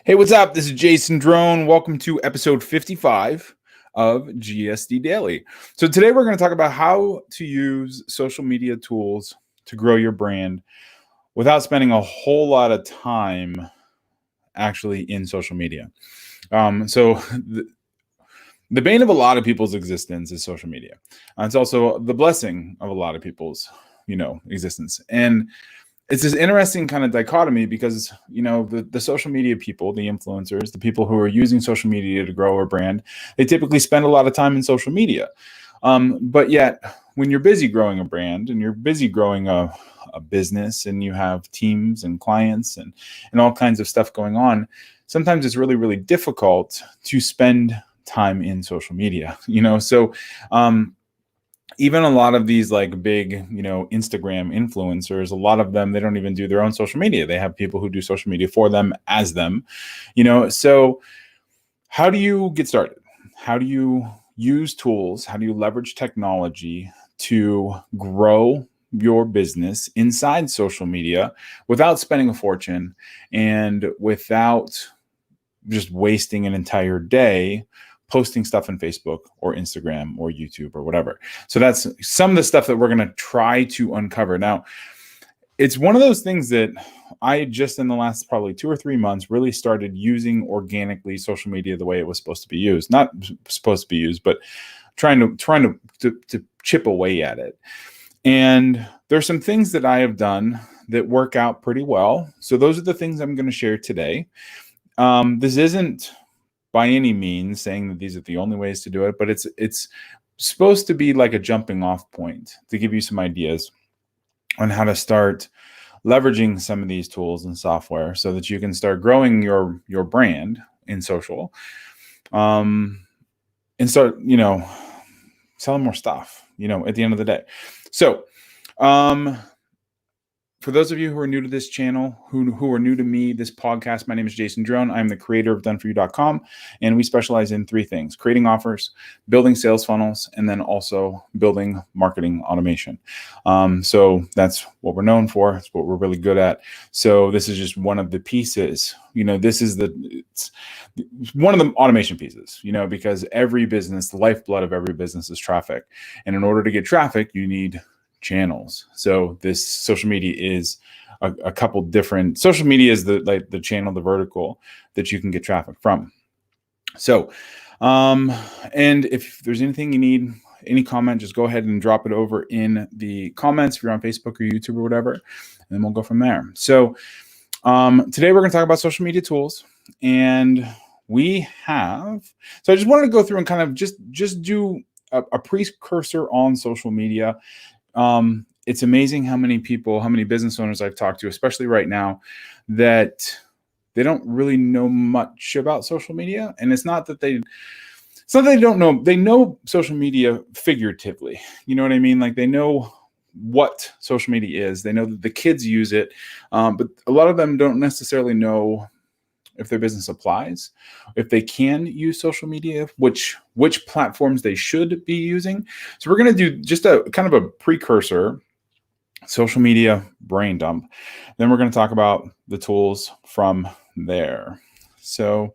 Hey, what's up? This is Jason Drone. Welcome to episode 55 of GSD Daily. So today we're going to talk about how to use social media tools to grow your brand without spending a whole lot of time actually in social media. The bane of a lot of people's existence is social media. It's also the blessing of a lot of people's, existence. And it's this interesting kind of dichotomy because, the social media people, the influencers, the people who are using social media to grow a brand, they typically spend a lot of time in social media. But yet, when you're busy growing a brand and you're busy growing a business and you have teams and clients and all kinds of stuff going on, sometimes it's really, really difficult to spend time in social media, even a lot of these like big, Instagram influencers, a lot of them, they don't even do their own social media. They have people who do social media for them, as them, So how do you get started? How do you use tools? How do you leverage technology to grow your business inside social media without spending a fortune and without just wasting an entire day posting stuff on Facebook or Instagram or YouTube or whatever? So that's some of the stuff that we're going to try to uncover. Now, it's one of those things that I just in the last probably 2 or 3 months really started using organically social media the way it was supposed to be used. Not supposed to be used, but trying to chip away at it. And there's some things that I have done that work out pretty well. So those are the things I'm going to share today. This isn't by any means saying that these are the only ways to do it, but it's supposed to be like a jumping off point to give you some ideas on how to start leveraging some of these tools and software so that you can start growing your brand in social, and start, selling more stuff, at the end of the day. So, for those of you who are new to this channel, who are new to me, this podcast, my name is Jason Drone. I'm the creator of doneforyou.com, and we specialize in 3 things: creating offers, building sales funnels, and then also building marketing automation. So that's what we're known for. It's what we're really good at. So this is just one of the pieces. This is it's one of the automation pieces, because every business, the lifeblood of every business is traffic. And in order to get traffic, you need channels. So this social media is a couple different. Social media is the channel, the vertical that you can get traffic from. So, and if there's anything you need, any comment, just go ahead and drop it over in the comments if you're on Facebook or YouTube or whatever, and then we'll go from there. So, today we're going to talk about social media tools, and so I just wanted to go through and kind of just do a precursor on social media. It's amazing how many business owners I've talked to, especially right now, that they don't really know much about social media. And it's not that they don't know. They know social media figuratively. You know what I mean? Like, they know what social media is. They know that the kids use it. But a lot of them don't necessarily know if their business applies, if they can use social media, which platforms they should be using. So we're going to do just a kind of a precursor social media brain dump. Then we're going to talk about the tools from there. So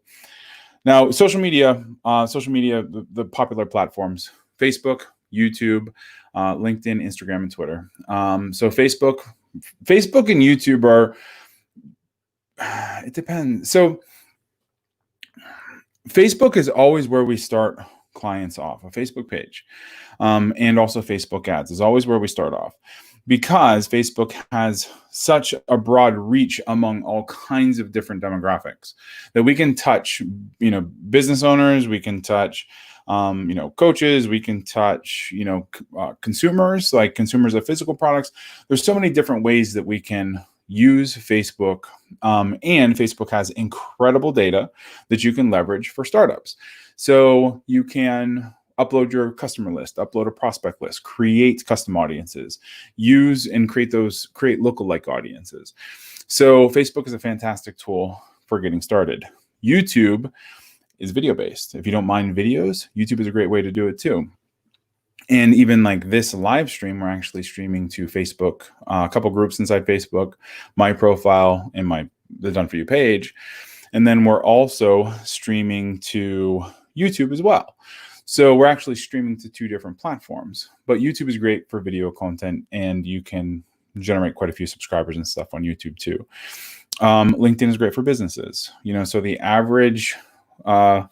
now social media, the popular platforms: Facebook, YouTube, LinkedIn, Instagram, and Twitter. So Facebook and YouTube are, it depends. So Facebook is always where we start clients off. A Facebook page, and also Facebook ads is always where we start off, because Facebook has such a broad reach among all kinds of different demographics that we can touch, business owners, we can touch, coaches, we can touch, consumers, like consumers of physical products. There's so many different ways that we can use Facebook, and Facebook has incredible data that you can leverage for startups. So you can upload your customer list, upload a prospect list, create custom audiences, use and create lookalike audiences. So Facebook is a fantastic tool for getting started. YouTube is video-based. If you don't mind videos, YouTube is a great way to do it too. And even like this live stream, we're actually streaming to Facebook, a couple groups inside Facebook, my profile, and the Done For You page. And then we're also streaming to YouTube as well. So we're actually streaming to 2 different platforms, but YouTube is great for video content, and you can generate quite a few subscribers and stuff on YouTube too. LinkedIn is great for businesses. So the average, the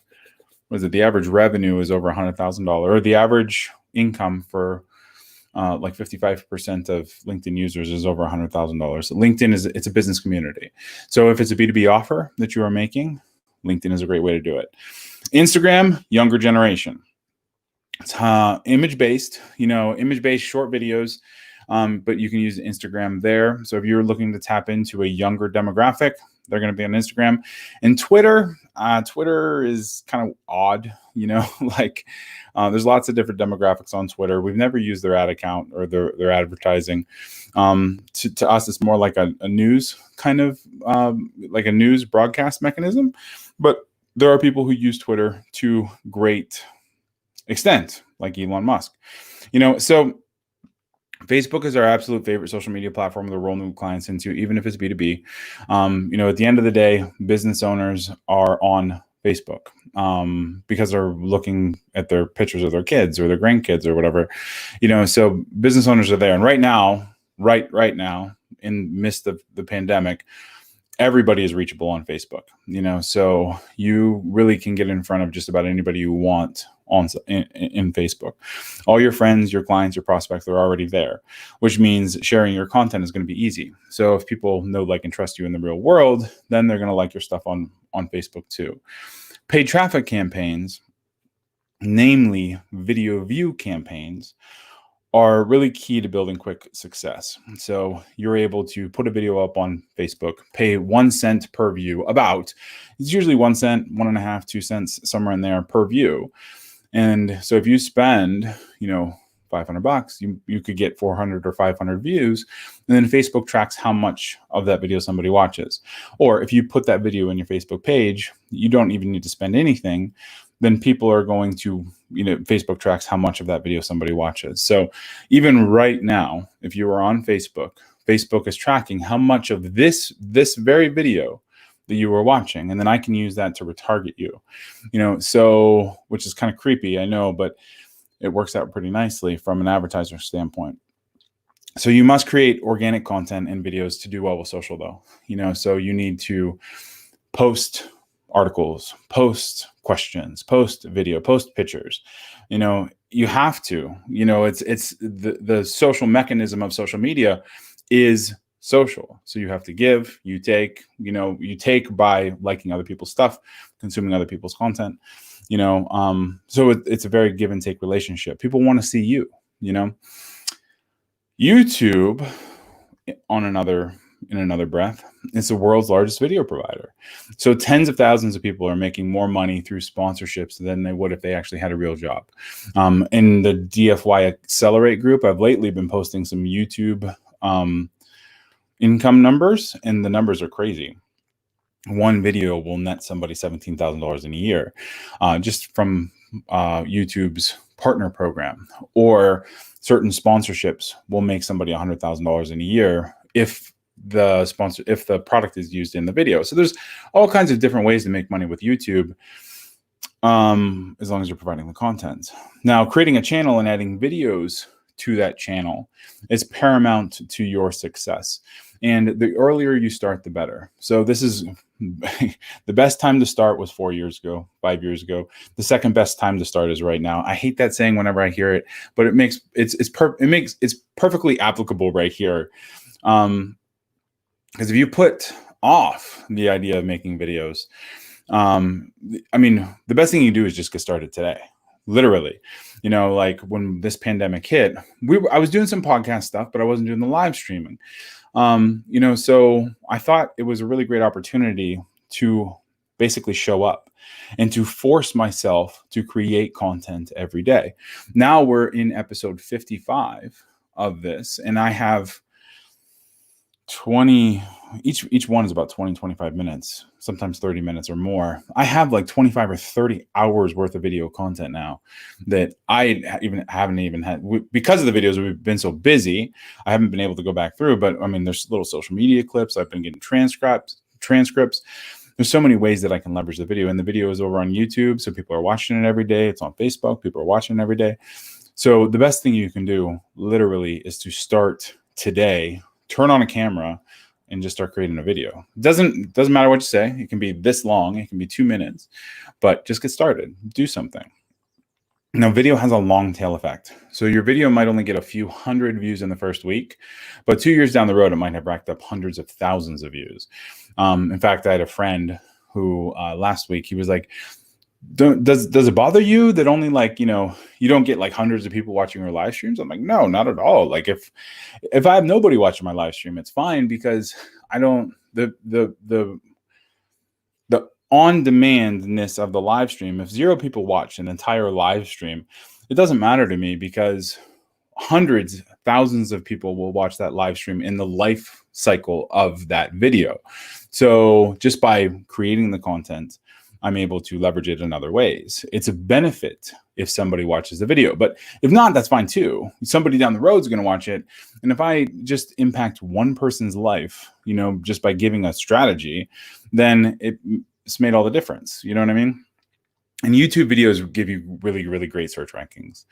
average revenue is over $100,000, or the average income for like 55% of LinkedIn users is over $100,000. LinkedIn it's a business community. So if it's a B2B offer that you are making, LinkedIn is a great way to do it. Instagram, younger generation. It's image-based, image-based short videos, but you can use Instagram there. So if you're looking to tap into a younger demographic, they're going to be on Instagram. And Twitter is kind of odd, there's lots of different demographics on Twitter. We've never used their ad account or their advertising. To us, it's more like a news kind of, like a news broadcast mechanism. But there are people who use Twitter to great extent, like Elon Musk. So Facebook is our absolute favorite social media platform to roll new clients into, even if it's B2B. At the end of the day, business owners are on Facebook because they're looking at their pictures of their kids or their grandkids or whatever. So business owners are there. And right now, in the midst of the pandemic, everybody is reachable on Facebook, so you really can get in front of just about anybody you want in Facebook. All your friends, your clients, your prospects, they're already there, which means sharing your content is going to be easy. So if people know, like, and trust you in the real world, then they're going to like your stuff on Facebook too. Paid traffic campaigns, namely video view campaigns, are really key to building quick success. So you're able to put a video up on Facebook, pay 1 cent per view, it's usually 1 cent, 1.5, 2 cents, somewhere in there per view. And so if you spend, $500, you could get 400 or 500 views, and then Facebook tracks how much of that video somebody watches. Or if you put that video in your Facebook page, you don't even need to spend anything. Then people are going to, Facebook tracks how much of that video somebody watches. So even right now, if you are on Facebook, Facebook is tracking how much of this very video that you were watching. And then I can use that to retarget you, so, which is kind of creepy, I know, but it works out pretty nicely from an advertiser standpoint. So you must create organic content and videos to do well with social though, so you need to post articles, post questions, post video, post pictures. You have to, it's the social mechanism of social media is social. So you have to give, you take by liking other people's stuff, consuming other people's content, so it's a very give and take relationship. People want to see you, YouTube in another breath, it's the world's largest video provider. So tens of thousands of people are making more money through sponsorships than they would if they actually had a real job. In the DFY Accelerate group, I've lately been posting some YouTube income numbers, and the numbers are crazy. One video will net somebody $17,000 in a year, just from YouTube's partner program, or certain sponsorships will make somebody $100,000 in a year if the product is used in the video. So there's all kinds of different ways to make money with YouTube, as long as you're providing the content. Now, creating a channel and adding videos to that channel is paramount to your success. And the earlier you start, the better. So this is the best time to start was 4 years ago, 5 years ago. The second best time to start is right now. I hate that saying whenever I hear it, but it's perfectly applicable right here. Because if you put off the idea of making videos, the best thing you can do is just get started today. Literally, like when this pandemic hit, I was doing some podcast stuff, but I wasn't doing the live streaming. So I thought it was a really great opportunity to basically show up and to force myself to create content every day. Now we're in episode 55 of this, and I have 20, each one is about 20, 25 minutes, sometimes 30 minutes or more. I have like 25 or 30 hours worth of video content now that I haven't even had, because of the videos. We've been so busy, I haven't been able to go back through, but there's little social media clips. I've been getting transcripts. there's so many ways that I can leverage the video, and the video is over on YouTube. So people are watching it every day. It's on Facebook. People are watching it every day. So the best thing you can do literally is to start today, turn on a camera and just start creating a video. It doesn't matter what you say. It can be this long. It can be 2 minutes, but just get started, do something. Now, video has a long tail effect. So your video might only get a few hundred views in the first week, but 2 years down the road, it might have racked up hundreds of thousands of views. In fact, I had a friend who last week, he was like, does it bother you that only you don't get like hundreds of people watching your live streams? I'm like, no, not at all. Like if I have nobody watching my live stream, it's fine, because I don't, the on-demandness of the live stream, if 0 people watch an entire live stream, it doesn't matter to me, because hundreds, thousands of people will watch that live stream in the life cycle of that video. So just by creating the content, I'm able to leverage it in other ways. It's a benefit if somebody watches the video, but if not, that's fine too. Somebody down the road is going to watch it. And if I just impact one person's life, just by giving a strategy, then it's made all the difference. You know what I mean? And YouTube videos give you really, really great search rankings.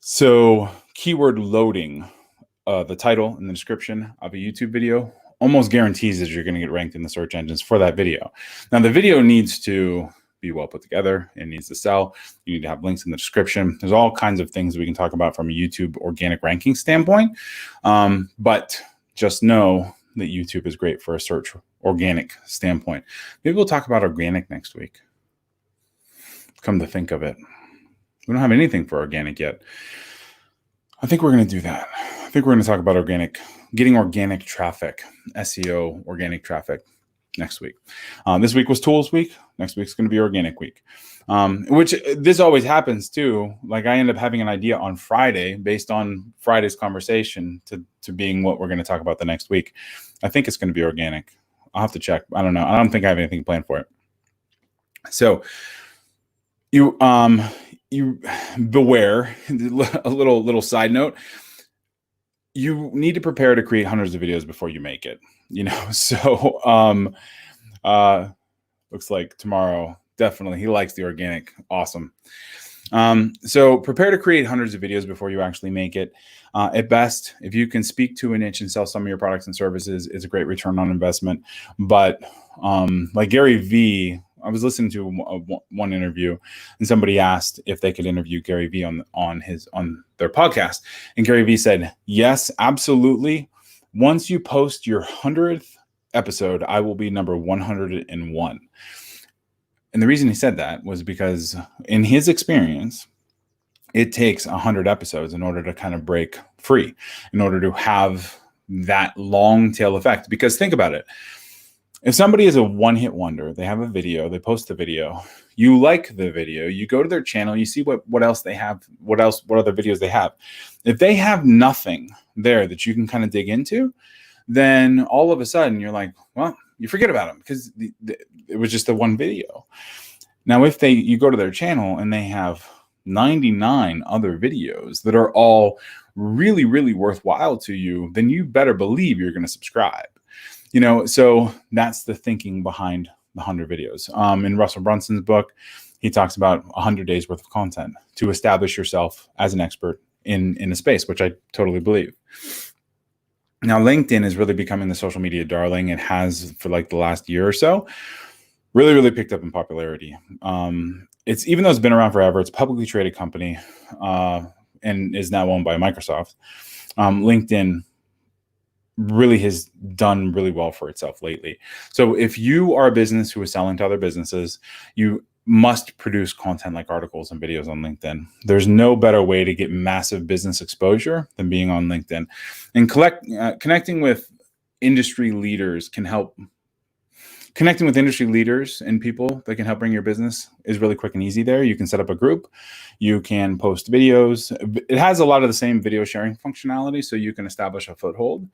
So keyword loading, the title and the description of a YouTube video almost guarantees that you're going to get ranked in the search engines for that video. Now, the video needs to be well put together. It needs to sell. You need to have links in the description. There's all kinds of things we can talk about from a YouTube organic ranking standpoint. But just know that YouTube is great for a search organic standpoint. Maybe we'll talk about organic next week. Come to think of it, we don't have anything for organic yet. I think we're going to do that. I think we're going to talk about getting organic traffic, SEO, organic traffic next week. This week was tools week. Next week's going to be organic week, which this always happens too. Like I end up having an idea on Friday based on Friday's conversation to being what we're going to talk about the next week. I think it's going to be organic. I'll have to check. I don't know. I don't think I have anything planned for it. So you beware, a little side note, you need to prepare to create hundreds of videos before you make it, so looks like tomorrow, definitely, he likes the organic. Awesome. So prepare to create hundreds of videos before you actually make it. At best, if you can speak to a niche and sell some of your products and services, it's a great return on investment. But like Gary Vee, I was listening to one interview, and somebody asked if they could interview Gary Vee on their podcast, and Gary Vee said, "Yes, absolutely. Once you post your 100th episode, I will be number 101." And the reason he said that was because in his experience, it takes 100 episodes in order to kind of break free, in order to have that long tail effect. Because think about it. If somebody is a one-hit wonder, they have a video, they post the video, you like the video, you go to their channel, you see what else they have, what other videos they have. If they have nothing there that you can kind of dig into, then all of a sudden you're like, well, you forget about them because it was just the one video. Now, if you go to their channel and they have 99 other videos that are all really, really worthwhile to you, then you better believe you're going to subscribe. So that's the thinking behind the 100 videos. In Russell Brunson's book, he talks about 100 days worth of content to establish yourself as an expert in a space, which I totally believe. Now, LinkedIn is really becoming the social media darling. It has for like the last year or so, really, really picked up in popularity. It's, even though it's been around forever, it's a publicly traded company and is now owned by Microsoft. LinkedIn really has done really well for itself lately. So if you are a business who is selling to other businesses, you must produce content like articles and videos on LinkedIn. There's no better way to get massive business exposure than being on LinkedIn. And connecting with industry leaders can help. Connecting with industry leaders and people that can help bring your business is really quick and easy there. You can set up a group. You can post videos. It has a lot of the same video sharing functionality, so you can establish a foothold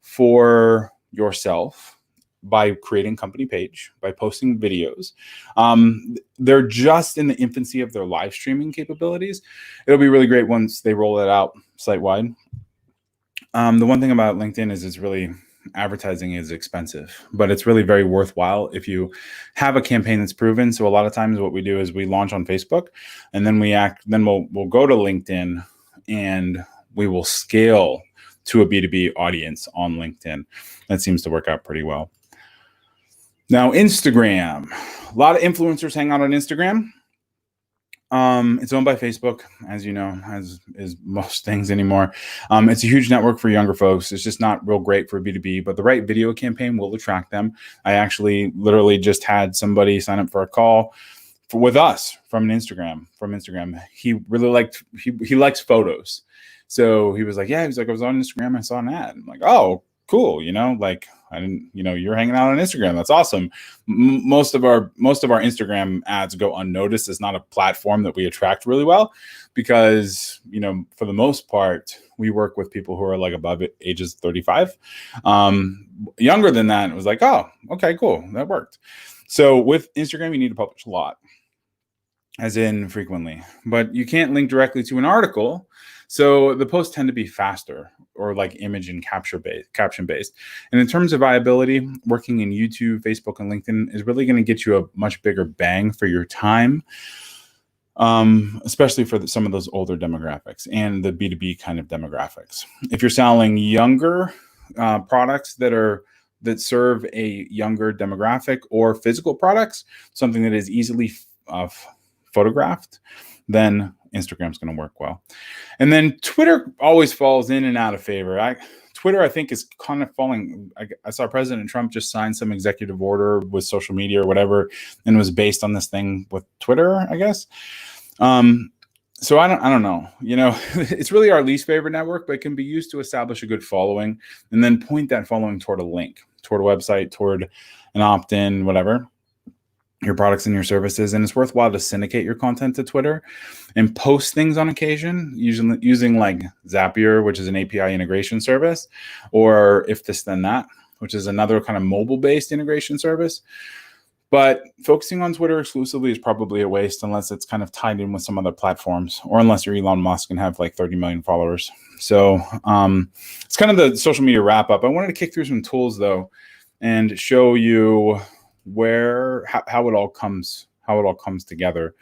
for yourself by creating a company page, by posting videos. They're just in the infancy of their live streaming capabilities. It'll be really great once they roll it out site-wide. The one thing about LinkedIn is it's really advertising is expensive, but it's really very worthwhile if you have a campaign that's proven. So a lot of times what we do is we launch on Facebook, and then we'll go to LinkedIn, and we will scale to a B2B audience on LinkedIn. That seems to work out pretty well. Now, Instagram. A lot of influencers hang out on Instagram. It's owned by Facebook, as you know, as is most things anymore. It's a huge network for younger folks. It's just not real great for B2B, but the right video campaign will attract them. I actually literally just had somebody sign up for a call with us from Instagram. He really he likes photos. So he was like, I was on Instagram, I saw an ad. I'm like, oh, cool. I didn't, you're hanging out on Instagram. That's awesome. Most of our Instagram ads go unnoticed. It's not a platform that we attract really well because, for the most part, we work with people who are like above ages 35. Younger than that, it was like, oh, okay, cool. That worked. So with Instagram, you need to publish a lot, as in frequently, but you can't link directly to an article. So the posts tend to be faster or like image and caption based. And in terms of viability, working in YouTube, Facebook, and LinkedIn is really going to get you a much bigger bang for your time, especially for some of those older demographics and the B2B kind of demographics. If you're selling younger products that serve a younger demographic, or physical products, something that is easily photographed, then Instagram's going to work well. And then Twitter always falls in and out of favor. Twitter, I think, is kind of falling. I saw President Trump just sign some executive order with social media or whatever, and was based on this thing with Twitter, I guess. So I don't know. It's really our least favorite network, but it can be used to establish a good following and then point that following toward a link, toward a website, toward an opt-in, whatever, your products and your services. And it's worthwhile to syndicate your content to Twitter and post things on occasion, using like Zapier, which is an API integration service, or If This Then That, which is another kind of mobile-based integration service. But focusing on Twitter exclusively is probably a waste unless it's kind of tied in with some other platforms, or unless you're Elon Musk and have like 30 million followers. So it's kind of the social media wrap up. I wanted to kick through some tools though and show you how it all comes together.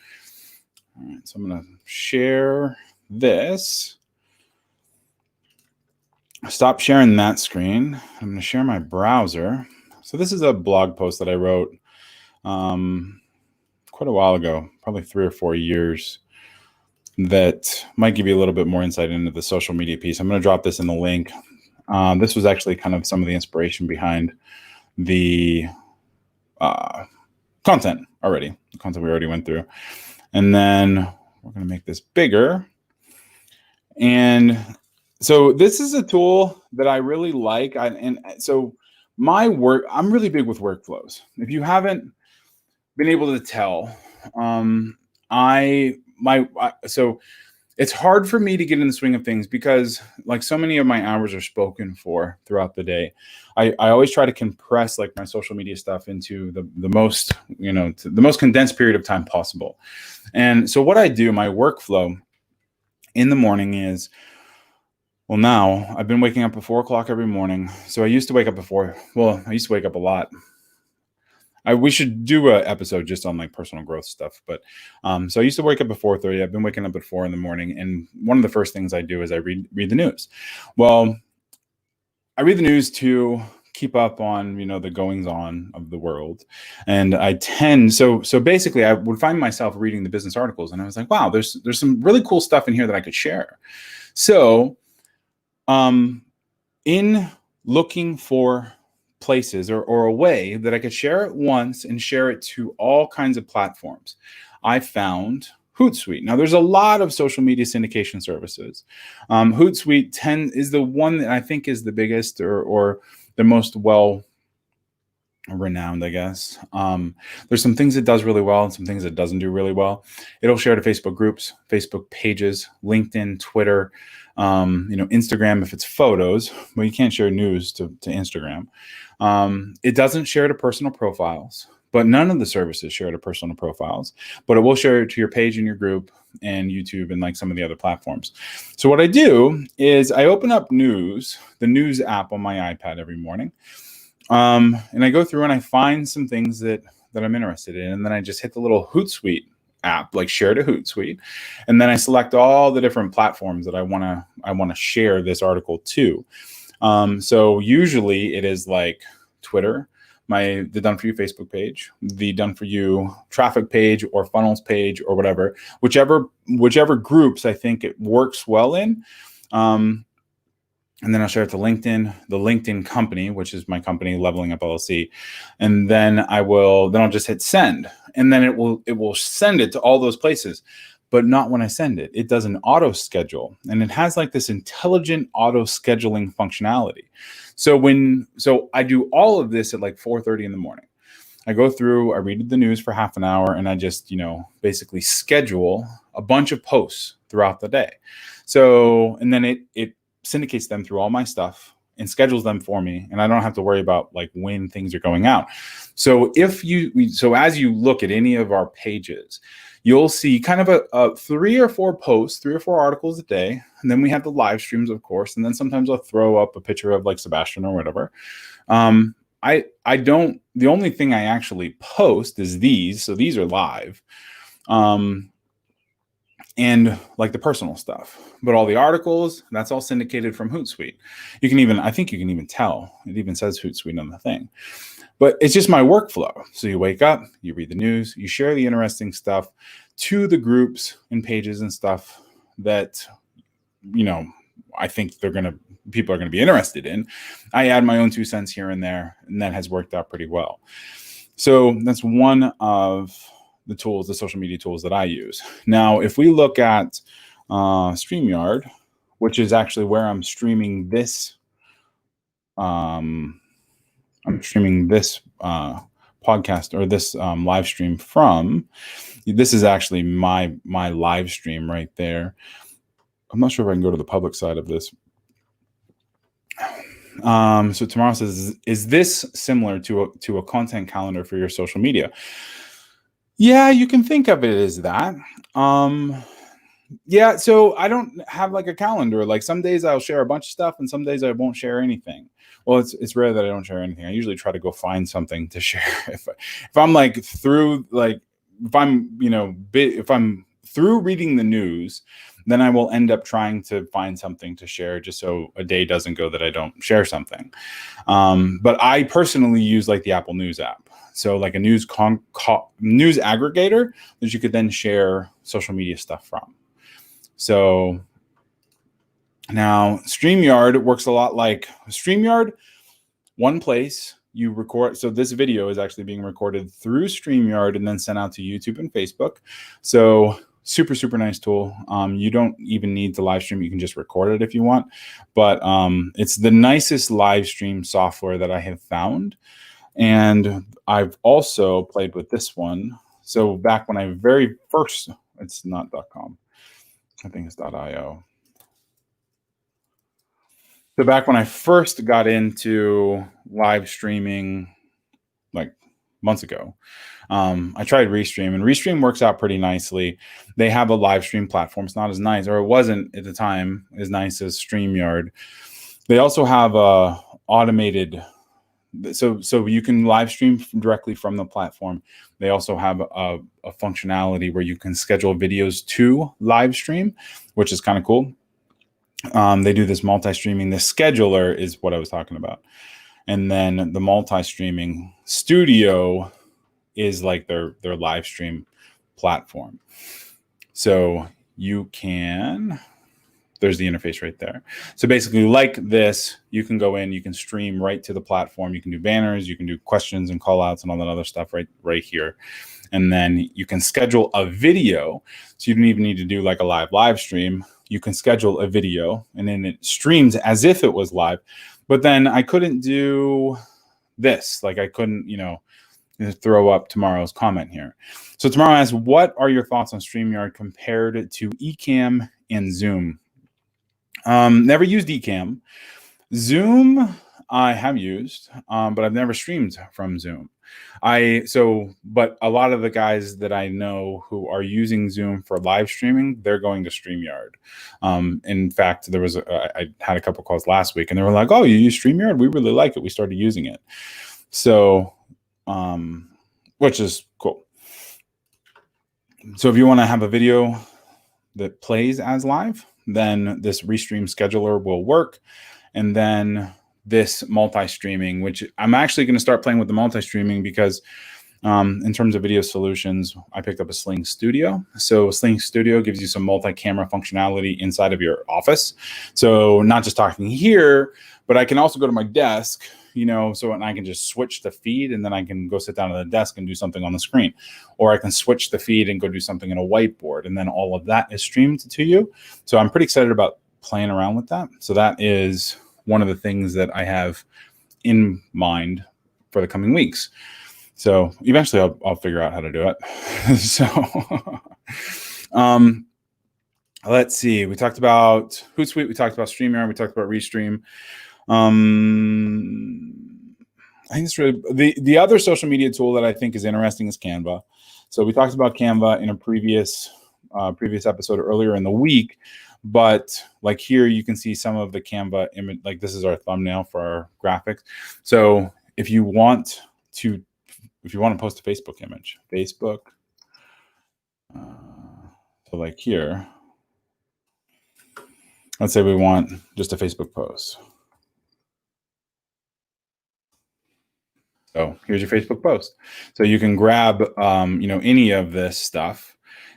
All right, so I'm going to share this. Stop sharing that screen. I'm going to share my browser. So this is a blog post that I wrote quite a while ago, probably 3 or 4 years, that might give you a little bit more insight into the social media piece. I'm going to drop this in the link. This was actually kind of some of the inspiration behind the content the content we already went through. And then we're going to make this bigger. And so this is a tool that I really like. So my work, I'm really big with workflows. If you haven't been able to tell, so it's hard for me to get in the swing of things because like so many of my hours are spoken for throughout the day. I always try to compress like my social media stuff into the most, the most condensed period of time possible. And so what I do, my workflow in the morning is, well, now I've been waking up at 4 o'clock every morning. So I used to wake up a lot. We should do an episode just on like personal growth stuff. But so I used to wake up at 4:30. I've been waking up at 4 in the morning. And one of the first things I do is I read the news. Well, I read the news to keep up on, the goings on of the world. And I so basically I would find myself reading the business articles and I was like, wow, there's some really cool stuff in here that I could share. So in looking for places or a way that I could share it once and share it to all kinds of platforms, I found Hootsuite. Now, there's a lot of social media syndication services. Hootsuite is the one that I think is the biggest or the most well-renowned, I guess. There's some things it does really well and some things it doesn't do really well. It'll share to Facebook groups, Facebook pages, LinkedIn, Twitter, Instagram if it's photos, but you can't share news to Instagram. It doesn't share to personal profiles, but none of the services share to personal profiles, but it will share it to your page and your group and YouTube and like some of the other platforms. So what I do is I open up the news app on my iPad every morning. And I go through and I find some things that I'm interested in. And then I just hit the little Hootsuite app, like share to Hootsuite. And then I select all the different platforms that I want to share this article to. So usually it is like Twitter, the Done For You Facebook page, the Done For You traffic page or funnels page or whatever, whichever groups I think it works well in. And then I'll share it to LinkedIn, the LinkedIn company, which is my company, Leveling Up LLC. And then I'll just hit send. And then it will send it to all those places, but not when I send it. It does an auto schedule, and it has like this intelligent auto scheduling functionality. So I do all of this at like 4:30 in the morning. I go through, I read the news for half an hour, and I just, basically schedule a bunch of posts throughout the day. So, and then it syndicates them through all my stuff and schedules them for me, and I don't have to worry about like when things are going out. So as you look at any of our pages, you'll see kind of a 3 or 4 posts, 3 or 4 articles a day. And then we have the live streams, of course. And then sometimes I'll throw up a picture of like Sebastian or whatever. The only thing I actually post is these. So these are live. And like the personal stuff, but all the articles, that's all syndicated from Hootsuite. I think you can even tell, it even says Hootsuite on the thing, but it's just my workflow. So you wake up, you read the news, you share the interesting stuff to the groups and pages and stuff that, I think people are going to be interested in. I add my own 2 cents here and there, and that has worked out pretty well. So that's one of the social media tools that I use. Now, if we look at StreamYard, which is actually where I'm streaming this, podcast or this live stream from. This is actually my live stream right there. I'm not sure if I can go to the public side of this. So tomorrow says, is this similar to a content calendar for your social media? Yeah, you can think of it as that. Yeah, so I don't have like a calendar. Like some days I'll share a bunch of stuff and some days I won't share anything. Well, it's rare that I don't share anything. I usually try to go find something to share. If I'm like through, like if I'm through reading the news, then I will end up trying to find something to share just so a day doesn't go that I don't share something. But I personally use like the Apple News app. So like a news aggregator that you could then share social media stuff from. So now StreamYard works a lot like StreamYard, one place you record. So this video is actually being recorded through StreamYard and then sent out to YouTube and Facebook. So super, super nice tool. You don't even need to live stream. You can just record it if you want. But it's the nicest live stream software that I have found. And I've also played with this one. So back when I very first, it's not .com, I think it's .io. So back when I first got into live streaming, like months ago, I tried Restream, and Restream works out pretty nicely. They have a live stream platform. It's not as nice, or it wasn't at the time as nice as StreamYard. They also have a automated. So you can live stream directly from the platform. They also have a functionality where you can schedule videos to live stream, which is kind of cool. They do this multi-streaming. The scheduler is what I was talking about. And then the multi-streaming studio is like their live stream platform. So you can... There's the interface right there. So basically like this, you can go in, you can stream right to the platform. You can do banners, you can do questions and call outs and all that other stuff right here. And then you can schedule a video. So you don't even need to do like a live stream. You can schedule a video and then it streams as if it was live. But then I couldn't do this. Like I couldn't, throw up tomorrow's comment here. So tomorrow asks, what are your thoughts on StreamYard compared to Ecamm and Zoom? Never used Ecamm. Zoom, I have used, but I've never streamed from Zoom. But a lot of the guys that I know who are using Zoom for live streaming, they're going to StreamYard. In fact, I had a couple calls last week, and they were like, "Oh, you use StreamYard? We really like it. We started using it." So, which is cool. So if you want to have a video that plays as live, then this restream scheduler will work. And then this multi-streaming, which I'm actually going to start playing with the multi-streaming because in terms of video solutions, I picked up a Sling Studio. So Sling Studio gives you some multi-camera functionality inside of your office. So not just talking here, but I can also go to my desk, and I can just switch the feed, and then I can go sit down at the desk and do something on the screen. Or I can switch the feed and go do something in a whiteboard, and then all of that is streamed to you. So I'm pretty excited about playing around with that. So that is one of the things that I have in mind for the coming weeks. So eventually I'll figure out how to do it. So let's see. We talked about Hootsuite. We talked about StreamYard. We talked about Restream. I think it's really the other social media tool that I think is interesting is Canva. So we talked about Canva in a previous episode earlier in the week. But like here, you can see some of the Canva image. Like this is our thumbnail for our graphics. So if you want to post a Facebook image, so like here, let's say we want just a Facebook post. So here's your Facebook post. So you can grab, any of this stuff,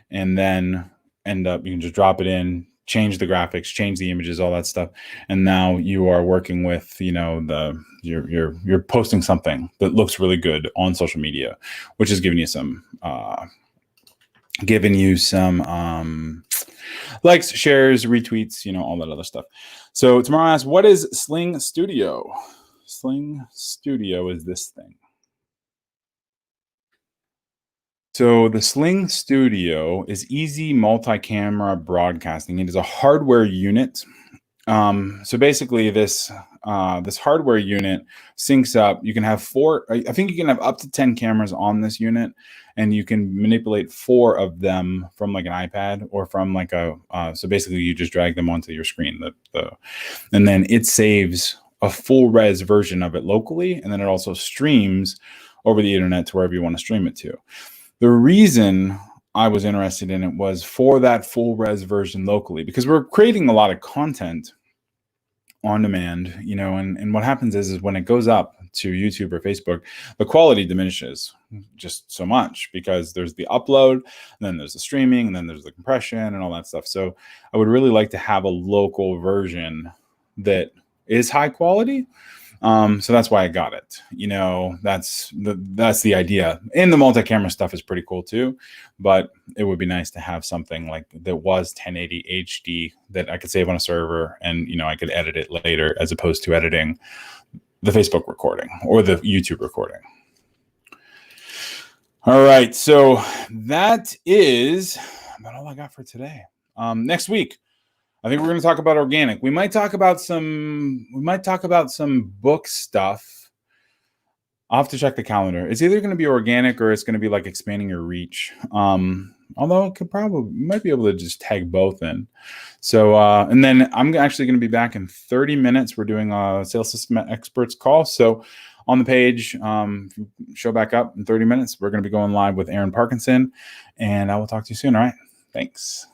and then you can just drop it in, change the graphics, change the images, all that stuff. And now you are working with, you're posting something that looks really good on social media, which is giving you some likes, shares, retweets, all that other stuff. So tomorrow I asked, what is Sling Studio? Sling Studio is this thing. So the Sling Studio is easy multi-camera broadcasting. It is a hardware unit. So basically this hardware unit syncs up. You can have I think you can have up to 10 cameras on this unit, and you can manipulate 4 of them from like an iPad or from like so basically you just drag them onto your screen, and then it saves a full res version of it locally. And then it also streams over the internet to wherever you want to stream it to. The reason I was interested in it was for that full res version locally, because we're creating a lot of content on demand, and what happens is when it goes up to YouTube or Facebook, the quality diminishes just so much because there's the upload, and then there's the streaming, and then there's the compression and all that stuff. So I would really like to have a local version that is high quality. So that's why I got it. That's the idea. And the multi-camera stuff is pretty cool too, but it would be nice to have something like that was 1080 HD that I could save on a server, and I could edit it later, as opposed to editing the Facebook recording or the YouTube recording. All right, so that is about all I got for today. Next week, I think we're going to talk about organic. We might talk about some book stuff. I'll have to check the calendar. It's either going to be organic or it's going to be like expanding your reach. Although you might be able to just tag both in. So, and then I'm actually going to be back in 30 minutes. We're doing a sales system experts call. So on the page, if you show back up in 30 minutes, we're going to be going live with Aaron Parkinson, and I will talk to you soon. All right. Thanks.